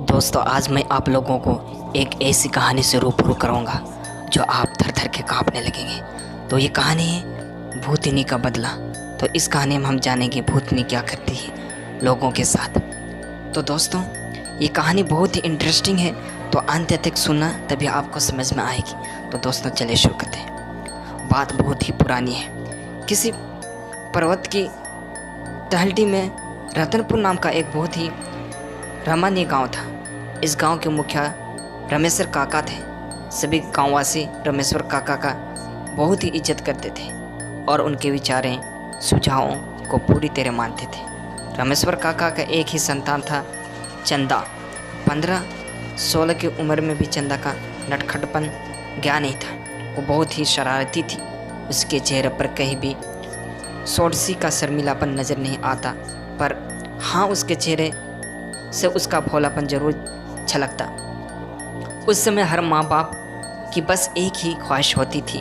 दोस्तों, आज मैं आप लोगों को एक ऐसी कहानी से रूबरू करूँगा जो आप थर थर के काँपने लगेंगे। तो ये कहानी है भूतनी का बदला। तो इस कहानी में हम जानेंगे भूतनी क्या करती है लोगों के साथ। तो दोस्तों, ये कहानी बहुत ही इंटरेस्टिंग है, तो अंत तक सुनना, तभी आपको समझ में आएगी। तो दोस्तों, चलिए शुरू करते हैं। बात बहुत ही पुरानी है। किसी पर्वत की तलहटी में रतनपुर नाम का एक बहुत ही रमणीय गांव था। इस गांव के मुखिया रमेश्वर काका थे। सभी गांववासी रमेश्वर काका का बहुत ही इज्जत करते थे और उनके विचारें सुझावों को पूरी तरह मानते थे। रमेश्वर काका का एक ही संतान था, चंदा। 15-16 की उम्र में भी चंदा का नटखटपन गया नहीं था। वो बहुत ही शरारती थी। उसके चेहरे पर कहीं भी सोडसी का शर्मिलापन नज़र नहीं आता, पर हाँ, उसके चेहरे से उसका भोलापन जरूर छलकता। उस समय हर माँ बाप की बस एक ही ख्वाहिश होती थी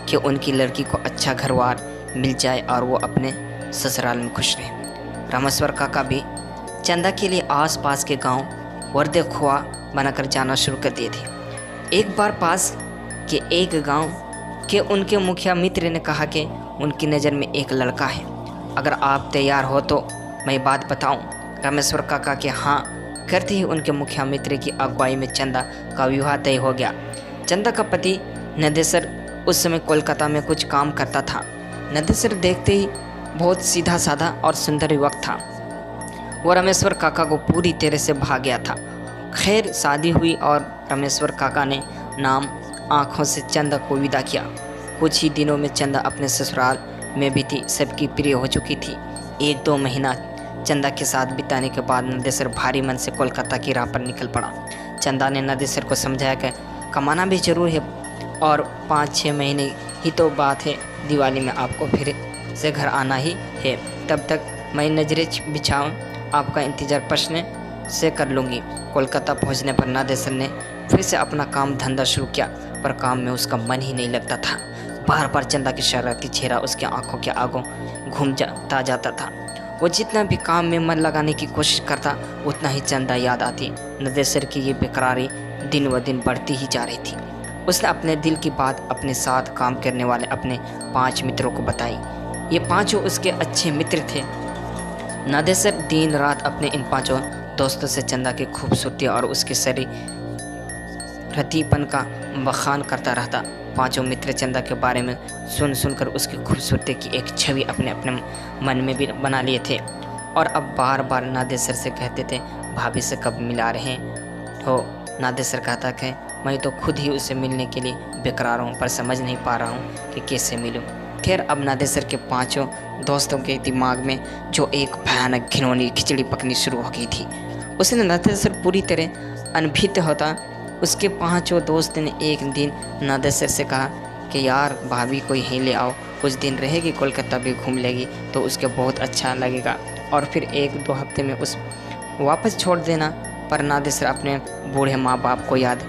कि उनकी लड़की को अच्छा घरवार मिल जाए और वो अपने ससुराल में खुश रहे। रामेश्वर काका भी चंदा के लिए आसपास के गांव वर्दे खुआ बनाकर जाना शुरू कर दिए थे। एक बार पास के एक गांव के उनके मुखिया मित्र ने कहा कि उनकी नज़र में एक लड़का है, अगर आप तैयार हो तो मैं बात बताऊं। रामेश्वर काका के हाँ करते ही उनके मुखिया मित्र की अगुवाई में चंदा का विवाह तय हो गया। चंदा का पति नदेसर उस समय कोलकाता में कुछ काम करता था। नदेसर देखते ही बहुत सीधा साधा और सुंदर युवक था। वो रामेश्वर काका को पूरी तरह से भा गया था। खैर, शादी हुई और रामेश्वर काका ने नाम आँखों से चंदा को विदा किया। कुछ ही दिनों में चंदा अपने ससुराल में भी थी, सबकी प्रिय हो चुकी थी। 1-2 महीना चंदा के साथ बिताने के बाद नदेसर भारी मन से कोलकाता की राह पर निकल पड़ा। चंदा ने नदेसर को समझाया कि कमाना भी जरूर है और 5-6 महीने ही तो बात है, दिवाली में आपको फिर से घर आना ही है। तब तक मैं नजरें बिछाऊं, आपका इंतज़ार प्रश्न से कर लूँगी। कोलकाता पहुँचने पर नदेसर ने फिर से अपना काम धंधा शुरू किया, पर काम में उसका मन ही नहीं लगता था। बार बार चंदा की शरारती चेहरा उसकी आंखों के आगों घूम जाता था। वो जितना भी काम में मन लगाने की कोशिश करता, उतना ही चंदा याद आती। नदेसर की ये बेकरारी दिन व दिन बढ़ती ही जा रही थी। उसने अपने दिल की बात अपने साथ काम करने वाले अपने 5 मित्रों को बताई। ये 5 उसके अच्छे मित्र थे। नदेसर दिन रात अपने इन 5 दोस्तों से चंदा की खूबसूरती और उसके रतीपन का बखान करता रहता। 5 मित्र चंदा के बारे में सुनकर उसकी खूबसूरती की एक छवि अपने मन में भी बना लिए थे और अब बार बार नदेसर से कहते थे, भाभी से कब मिला रहे हो। नदेसर कहता कि मैं तो खुद ही उससे मिलने के लिए बेकरार हूँ, पर समझ नहीं पा रहा हूँ कि कैसे मिलूँ। खैर, अब नदेसर के 5 दोस्तों के दिमाग में जो एक भयानक घिनौनी खिचड़ी पकनी शुरू हो गई थी, उसने नदेसर पूरी तरह अनभित होता। उसके 5 दोस्त ने एक दिन नदेसर से कहा कि यार, भाभी को यहीं ले आओ, कुछ दिन रहेगी, कोलकाता भी घूम लेगी तो उसके बहुत अच्छा लगेगा और फिर 1-2 हफ्ते में उस वापस छोड़ देना। पर नदेसर अपने बूढ़े माँ बाप को याद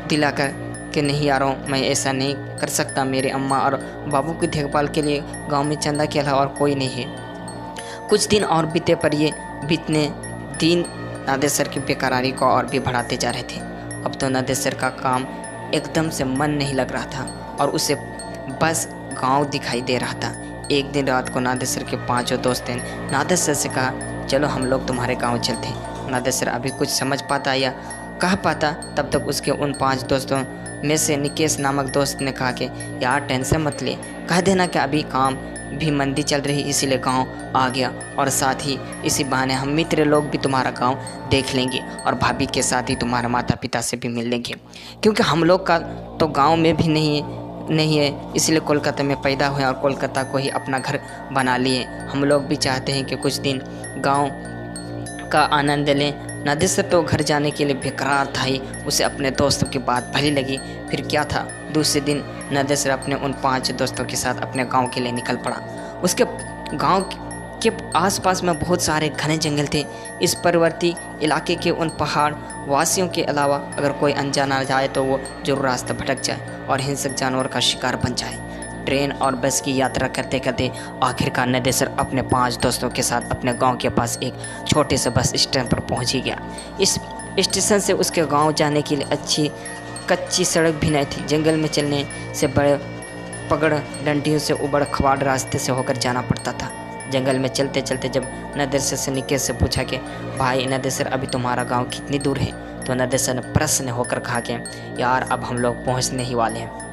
दिलाकर कि नहीं यारों, मैं ऐसा नहीं कर सकता, मेरे अम्मा और बाबू की देखभाल के लिए गाँव में चंदा के अलावा और कोई नहीं है। कुछ दिन और बीते, पर ये बीतने दिन नदेसर की बेकरारी को और भी बढ़ाते जा रहे थे। अब तो नदेसर का काम एकदम से मन नहीं लग रहा था और उसे बस गांव दिखाई दे रहा था। एक दिन रात को नदेसर के 5 दोस्त ने नदेसर से कहा, चलो हम लोग तुम्हारे गांव चलते हैं। नदेसर अभी कुछ समझ पाता या कह पाता, तब तक उसके उन 5 दोस्तों में से निकेश नामक दोस्त ने कहा कि यार, टेंशन मत ले, कह देना कि अभी काम भी मंदी चल रही, इसीलिए गांव आ गया और साथ ही इसी बहाने हम मित्र लोग भी तुम्हारा गांव देख लेंगे और भाभी के साथ ही तुम्हारे माता पिता से भी मिल लेंगे, क्योंकि हम लोग का तो गांव में भी नहीं है, इसलिए कोलकाता में पैदा हुए और कोलकाता को ही अपना घर बना लिए। हम लोग भी चाहते हैं कि कुछ दिन गाँव का आनंद लें। नदेसर तो घर जाने के लिए बेकरार था ही, उसे अपने दोस्तों की बात भली लगी। फिर क्या था, दूसरे दिन नदेसर अपने उन 5 दोस्तों के साथ अपने गांव के लिए निकल पड़ा। उसके गांव के आसपास में बहुत सारे घने जंगल थे। इस पर्वतीय इलाके के उन पहाड़ वासियों के अलावा अगर कोई अनजान आ जाए तो वो जरूर रास्ता भटक जाए और हिंसक जानवर का शिकार बन जाए। ट्रेन और बस की यात्रा करते करते आखिरकार नदेसर अपने 5 दोस्तों के साथ अपने गांव के पास एक छोटे से बस स्टैंड पर पहुंच ही गया। इस स्टेशन से उसके गांव जाने के लिए अच्छी कच्ची सड़क भी नहीं थी। जंगल में चलने से बड़े पगड़ डंडियों से उबड़ खबाड़ रास्ते से होकर जाना पड़ता था। जंगल में चलते चलते जब नदेसर से निकेश से पूछा कि भाई नदेसर, अभी तुम्हारा गांव कितनी दूर है, तो नदेसर ने प्रसन्न होकर कहा कि यार अब हम लोग पहुंचने ही वाले हैं।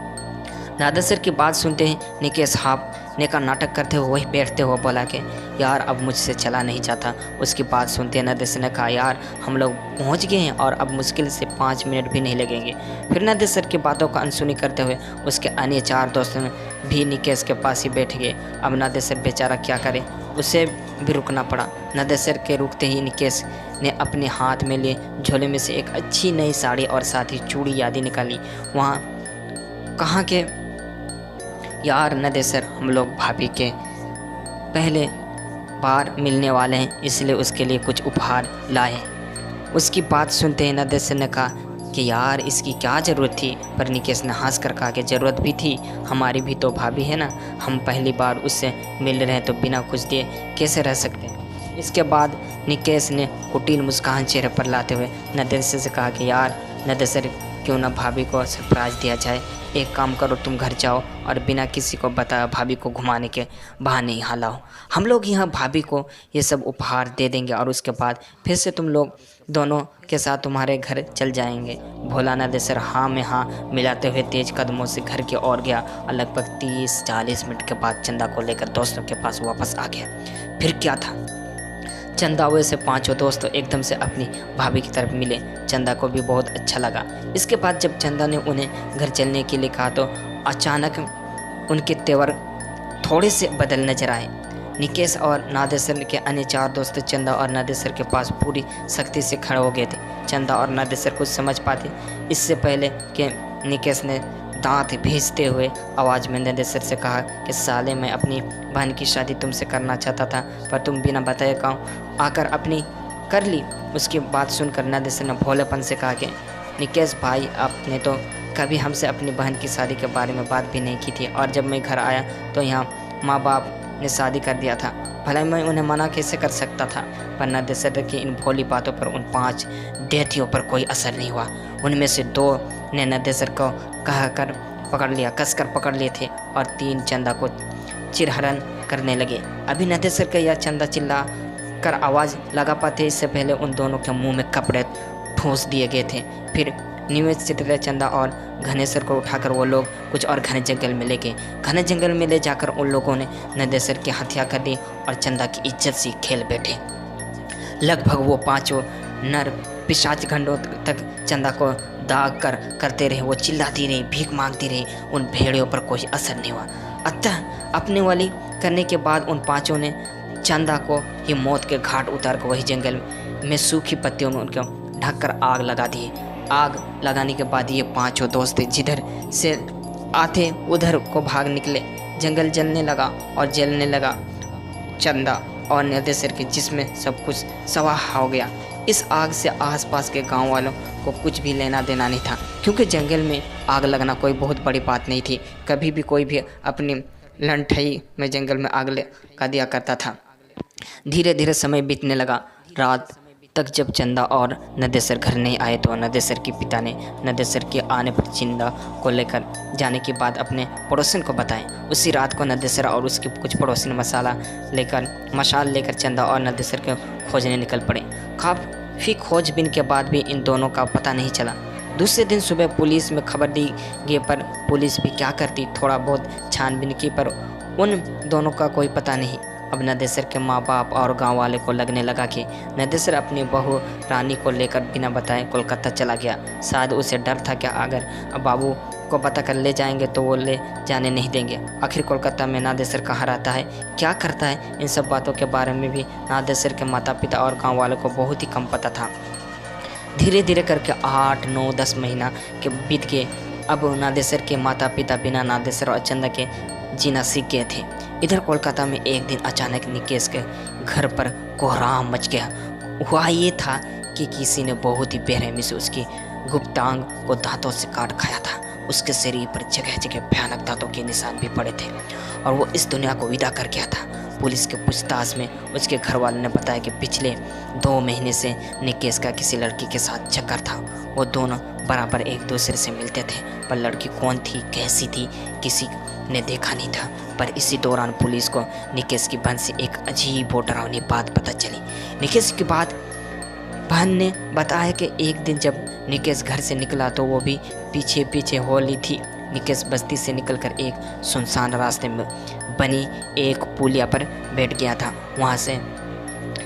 नादेसर की बात सुनते ही निकेश हाँफने का नाटक करते हुए वही बैठते हुए बोला कि यार अब मुझसे चला नहीं जाता। उसकी बात सुनते नादेसर ने कहा यार हम लोग पहुंच गए हैं और अब मुश्किल से 5 मिनट भी नहीं लगेंगे। फिर नादेसर की बातों का अनसुनी करते हुए उसके अन्य 4 दोस्तों भी निकेश के पास ही बैठ गए। अब नादेसर बेचारा क्या करे, उसे भी रुकना पड़ा। नादेसर के रुकते ही निकेश ने अपने हाथ में लिए झोले में से एक अच्छी नई साड़ी और साथ ही चूड़ी आदि निकाली। वहाँ कहा कि यार नदेसर, हम लोग भाभी के पहले बार मिलने वाले हैं, इसलिए उसके लिए कुछ उपहार लाए। उसकी बात सुनते ही नदेसर ने कहा कि यार इसकी क्या ज़रूरत थी, पर निकेश ने हंस कर कहा कि ज़रूरत भी थी, हमारी भी तो भाभी है ना, हम पहली बार उससे मिल रहे हैं तो बिना कुछ दिए कैसे रह सकते हैं। इसके बाद निकेश ने कुटिल मुस्कान चेहरे पर लाते हुए नदेसर से कहा कि यार नदेसर, क्यों ना भाभी को सरप्राइज़ दिया जाए। एक काम करो, तुम घर जाओ और बिना किसी को बताया भाभी को घुमाने के बहाने यहाँ लाओ। हम लोग यहाँ भाभी को ये सब उपहार दे देंगे और उसके बाद फिर से तुम लोग दोनों के साथ तुम्हारे घर चल जाएंगे। भोला नदेसर हाँ में हाँ मिलाते हुए तेज कदमों से घर की ओर गया और लगभग 30-40 मिनट के बाद चंदा को लेकर दोस्तों के पास वापस आ गया। फिर क्या था, चंदा हुए से 5 दोस्त एकदम से अपनी भाभी की तरफ मिले। चंदा को भी बहुत अच्छा लगा। इसके बाद जब चंदा ने उन्हें घर चलने के लिए कहा तो अचानक उनके तेवर थोड़े से बदल नजर आए। निकेश और नादेसर के अन्य 4 दोस्त चंदा और नादेसर के पास पूरी सख्ती से खड़े हो गए थे। चंदा और नादेसर कुछ समझ पाते इससे पहले कि निकेश ने दांत भींचते हुए आवाज़ में नादेसर से कहा कि साले, मैं अपनी बहन की शादी तुमसे करना चाहता था, पर तुम बिना बताए गाँव आकर अपनी कर ली। उसकी बात सुनकर नादेसर ने भोलेपन से कहा कि निकेश भाई, आपने तो कभी हमसे अपनी बहन की शादी के बारे में बात भी नहीं की थी, और जब मैं घर आया तो यहाँ माँ बाप ने शादी कर दिया था, भला मैं उन्हें मना कैसे कर सकता था। पर नादेसर की इन भोली बातों पर उन 5 देहतियों पर कोई असर नहीं हुआ। उनमें से 2 ने नादेसर को कहकर पकड़ लिया, कसकर पकड़ लिए थे और 3 चंदा को चिरहरण करने लगे। अभी नादेसर का यह चंदा चिल्ला कर आवाज़ लगा पाते इससे पहले उन दोनों के मुंह में कपड़े ठूंस दिए गए थे। फिर निवेश चित्र चंदा और घनेसर को उठाकर वो लोग कुछ और घने जंगल में ले गए। घने जंगल में ले जाकर उन लोगों ने नादेसर की हत्या कर दी और चंदा की इज्जत से खेल बैठे। लगभग वो 5 नर पिशाच घंटों तक चंदा को दाग कर करते रहे। वो चिल्लाती रही, भीख मांगती रही, उन भेड़ियों पर कोई असर नहीं हुआ। अतः अपने वाली करने के बाद उन 5 ने चंदा को ही मौत के घाट उतार कर वही जंगल में सूखी पत्तियों में उनको ढककर आग लगा दी। आग लगाने के बाद ये 5 दोस्त जिधर से आते उधर को भाग निकले। जंगल जलने लगा और जलने लगा चंदा और नादेसर के जिसमें सब कुछ स्वाह हो गया। इस आग से आसपास के गांव वालों को कुछ भी लेना देना नहीं था, क्योंकि जंगल में आग लगना कोई बहुत बड़ी बात नहीं थी। कभी भी कोई भी अपनी लंठई में जंगल में आग लगा दिया करता था। धीरे धीरे समय बीतने लगा। रात तक जब चंदा और नादेसर घर नहीं आए तो नादेसर के पिता ने नादेसर के आने पर चंदा को लेकर जाने की बात अपने पड़ोसन को बताएं। उसी रात को नादेसर और उसके कुछ पड़ोसी मशाल लेकर चंदा और नादेसर के खोजने निकल पड़े। काफ़ी खोजबीन के बाद भी इन दोनों का पता नहीं चला। दूसरे दिन सुबह पुलिस में खबर दी गई, पर पुलिस भी क्या करती, थोड़ा बहुत छानबीन की, पर उन दोनों का कोई पता नहीं। अब नादेसर के माँ बाप और गांव वाले को लगने लगा कि नादेसर अपनी बहू रानी को लेकर बिना बताए कोलकाता चला गया। शायद उसे डर था कि अगर बाबू को पता कर ले जाएंगे तो वो ले जाने नहीं देंगे। आखिर कोलकाता में नादेसर कहाँ रहता है, क्या करता है, इन सब बातों के बारे में भी नादेसर के माता पिता और गाँव वालों को बहुत ही कम पता था। धीरे धीरे करके 8, 9, 10 महीना के बीत गए। अब नादेसर के माता पिता बिना नादेसर और चंदा के जीना सीख गए थे। इधर कोलकाता में एक दिन अचानक निकेश के घर पर कोहराम मच गया। हुआ ये था कि किसी ने बहुत ही बेरहमी से उसकी गुप्तांग को दांतों से काट खाया था। उसके शरीर पर जगह जगह भयानक दांतों के निशान भी पड़े थे और वो इस दुनिया को विदा कर गया था। पुलिस के पूछताछ में उसके घर वालों ने बताया कि पिछले 2 महीने से निकेश का किसी लड़की के साथ चक्कर था। वो दोनों बराबर एक दूसरे से मिलते थे, पर लड़की कौन थी, कैसी थी, किसी ने देखा नहीं था। पर इसी दौरान पुलिस को निकेश की बहन से एक अजीब और डरावनी बात पता चली। निकेश की बहन ने बताया कि एक दिन जब निकेश घर से निकला तो वो भी पीछे पीछे हो ली थी। निकेश बस्ती से निकलकर एक सुनसान रास्ते में बनी एक पुलिया पर बैठ गया था। वहाँ से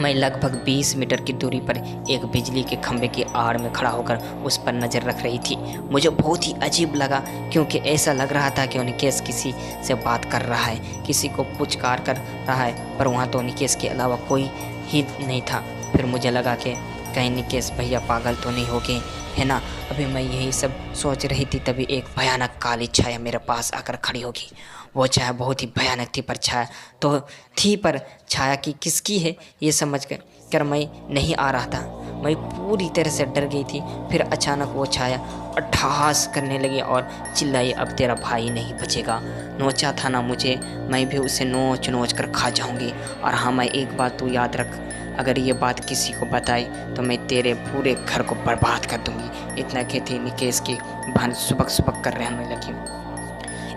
मैं लगभग 20 मीटर की दूरी पर एक बिजली के खंभे की आड़ में खड़ा होकर उस पर नज़र रख रही थी। मुझे बहुत ही अजीब लगा, क्योंकि ऐसा लग रहा था कि निकेश किसी से बात कर रहा है, किसी को पुचकार कर रहा है, पर वहाँ तो निकेश के अलावा कोई ही नहीं था। फिर मुझे लगा कि कहीं निकेश भैया पागल तो नहीं हो गए, है ना। अभी मैं यही सब सोच रही थी, तभी एक भयानक काली छाया मेरे पास आकर खड़ी होगी। वो छाया बहुत ही भयानक थी, पर छाया तो थी, पर छाया की किसकी है ये समझ कर मैं नहीं आ रहा था। मैं पूरी तरह से डर गई थी। फिर अचानक वो छाया अट्ठहास करने लगी और चिल्लाई, अब तेरा भाई नहीं बचेगा। नोचा था ना मुझे, मैं भी उसे नोच नोच कर खा जाऊंगी। और हाँ, मैं एक बात तू याद रख, अगर ये बात किसी को बताई तो मैं तेरे पूरे घर को बर्बाद कर दूंगी। इतना कहती निकेश की बहन सुबक सुबक कर रहने लगी।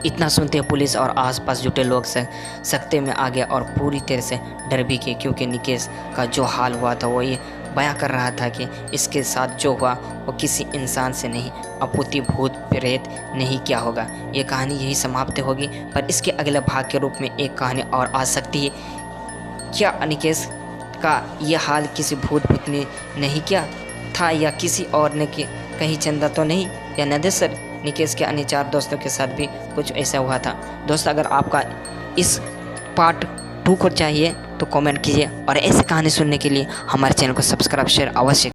इतना सुनते पुलिस और आसपास जुटे लोग सख्ते में आ गया और पूरी तरह से डर भी गए, क्योंकि निकेश का जो हाल हुआ था वो ये बयां कर रहा था कि इसके साथ जो हुआ वो किसी इंसान से नहीं, अपूती भूत प्रेत नहीं किया होगा। ये कहानी यही समाप्त होगी, पर इसके अगले भाग के रूप में एक कहानी और आ सकती है। क्या निकेश का ये हाल किसी भूत भूत ने नहीं किया था, या किसी और ने कहीं चंदा तो नहीं, या नदेसर निकेश के अन्य 4 दोस्तों के साथ भी कुछ ऐसा हुआ था। दोस्त, अगर आपका इस पार्ट 2 को चाहिए तो कमेंट कीजिए, और ऐसी कहानी सुनने के लिए हमारे चैनल को सब्सक्राइब शेयर अवश्य